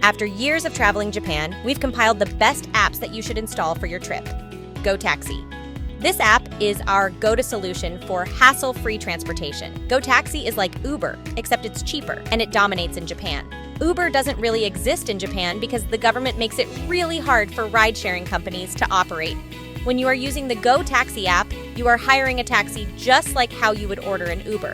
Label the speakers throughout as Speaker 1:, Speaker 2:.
Speaker 1: After years of traveling Japan, we've compiled the best apps that you should install for your trip. Go Taxi. This app is our go-to solution for hassle-free transportation. Go Taxi is like Uber, except it's cheaper, and it dominates in Japan. Uber doesn't really exist in Japan because the government makes it really hard for ride-sharing companies to operate. When you are using the Go Taxi app, you are hiring a taxi just like how you would order an Uber.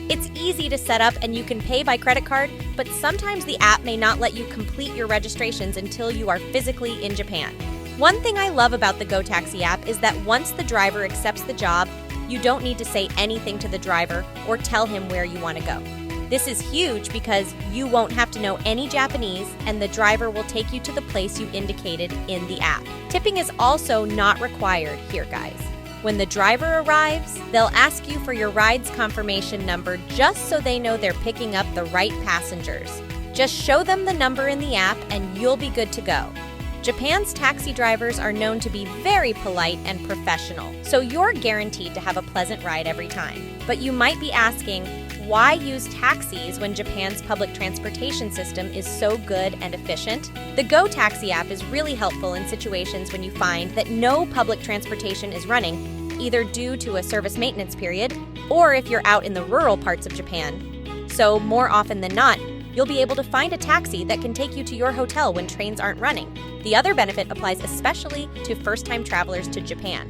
Speaker 1: It's easy to set up and you can pay by credit card, but sometimes the app may not let you complete your registrations until you are physically in Japan. One thing I love about the Go Taxi app is that once the driver accepts the job, you don't need to say anything to the driver or tell him where you want to go. This is huge because you won't have to know any Japanese and the driver will take you to the place you indicated in the app. Tipping is also not required here, guys. When the driver arrives, they'll ask you for your ride's confirmation number just so they know they're picking up the right passengers. Just show them the number in the app and you'll be good to go. Japan's taxi drivers are known to be very polite and professional, so you're guaranteed to have a pleasant ride every time. But you might be asking, why use taxis when Japan's public transportation system is so good and efficient? The Go Taxi app is really helpful in situations when you find that no public transportation is running, either due to a service maintenance period or if you're out in the rural parts of Japan. So more often than not, you'll be able to find a taxi that can take you to your hotel when trains aren't running. The other benefit applies especially to first-time travelers to Japan.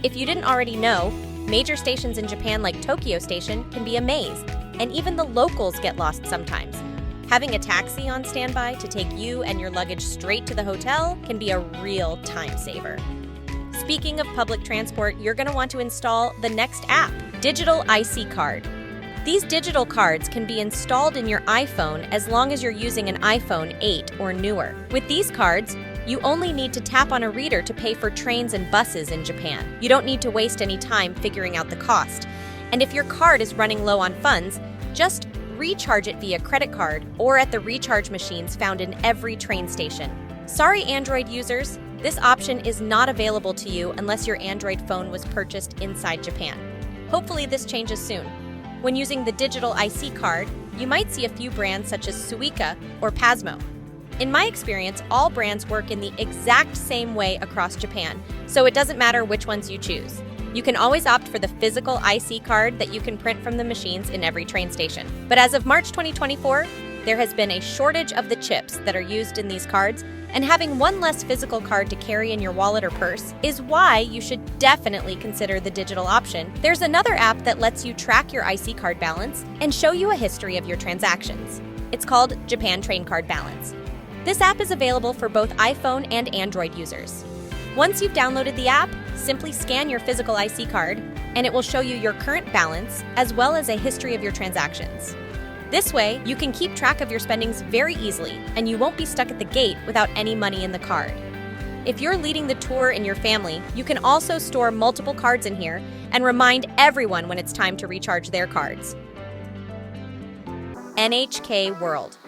Speaker 1: If you didn't already know, major stations in Japan like Tokyo Station can be a maze, and even the locals get lost sometimes. Having a taxi on standby to take you and your luggage straight to the hotel can be a real time saver. Speaking of public transport, you're going to want to install the next app, Digital IC Card. These digital cards can be installed in your iPhone as long as you're using an iPhone 8 or newer. With these cards, you only need to tap on a reader to pay for trains and buses in Japan. You don't need to waste any time figuring out the cost. And if your card is running low on funds, just recharge it via credit card or at the recharge machines found in every train station. Sorry, Android users, this option is not available to you unless your Android phone was purchased inside Japan. Hopefully this changes soon. When using the digital IC card, you might see a few brands such as Suica or Pasmo. In my experience, all brands work in the exact same way across Japan, so it doesn't matter which ones you choose. You can always opt for the physical IC card that you can print from the machines in every train station. But as of March 2024, there has been a shortage of the chips that are used in these cards, and having one less physical card to carry in your wallet or purse is why you should definitely consider the digital option. There's another app that lets you track your IC card balance and show you a history of your transactions. It's called Japan Train Card Balance. This app is available for both iPhone and Android users. Once you've downloaded the app, simply scan your physical IC card, and it will show you your current balance as well as a history of your transactions. This way, you can keep track of your spendings very easily, and you won't be stuck at the gate without any money in the card. If you're leading the tour in your family, you can also store multiple cards in here and remind everyone when it's time to recharge their cards. NHK World.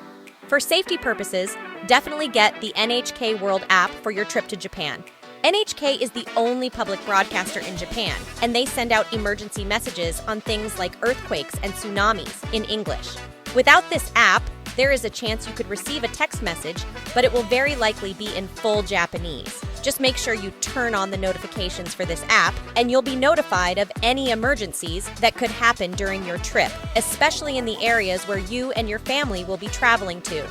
Speaker 1: For safety purposes, definitely get the NHK World app for your trip to Japan. NHK is the only public broadcaster in Japan, and they send out emergency messages on things like earthquakes and tsunamis in English. Without this app, there is a chance you could receive a text message, but it will very likely be in full Japanese. Just make sure you turn on the notifications for this app, and you'll be notified of any emergencies that could happen during your trip, especially in the areas where you and your family will be traveling to.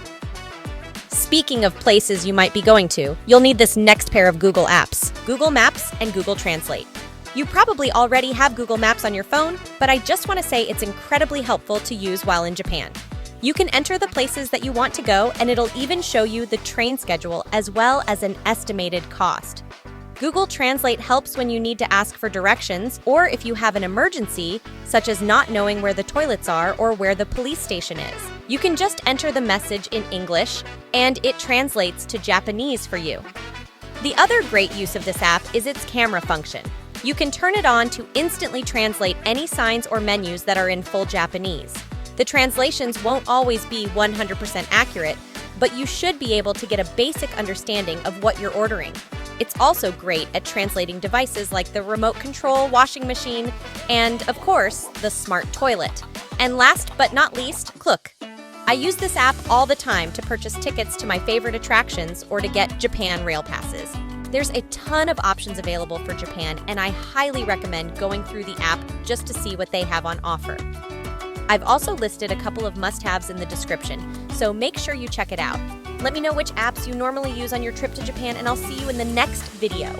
Speaker 1: Speaking of places you might be going to, you'll need this next pair of Google apps, Google Maps and Google Translate. You probably already have Google Maps on your phone, but I just want to say it's incredibly helpful to use while in Japan. You can enter the places that you want to go, and it'll even show you the train schedule as well as an estimated cost. Google Translate helps when you need to ask for directions or if you have an emergency, such as not knowing where the toilets are or where the police station is. You can just enter the message in English, and it translates to Japanese for you. The other great use of this app is its camera function. You can turn it on to instantly translate any signs or menus that are in full Japanese. The translations won't always be 100% accurate, but you should be able to get a basic understanding of what you're ordering. It's also great at translating devices like the remote control washing machine and, of course, the smart toilet. And last but not least, look. I use this app all the time to purchase tickets to my favorite attractions or to get Japan rail passes. There's a ton of options available for Japan, and I highly recommend going through the app just to see what they have on offer. I've also listed a couple of must-haves in the description, so make sure you check it out. Let me know which apps you normally use on your trip to Japan, and I'll see you in the next video.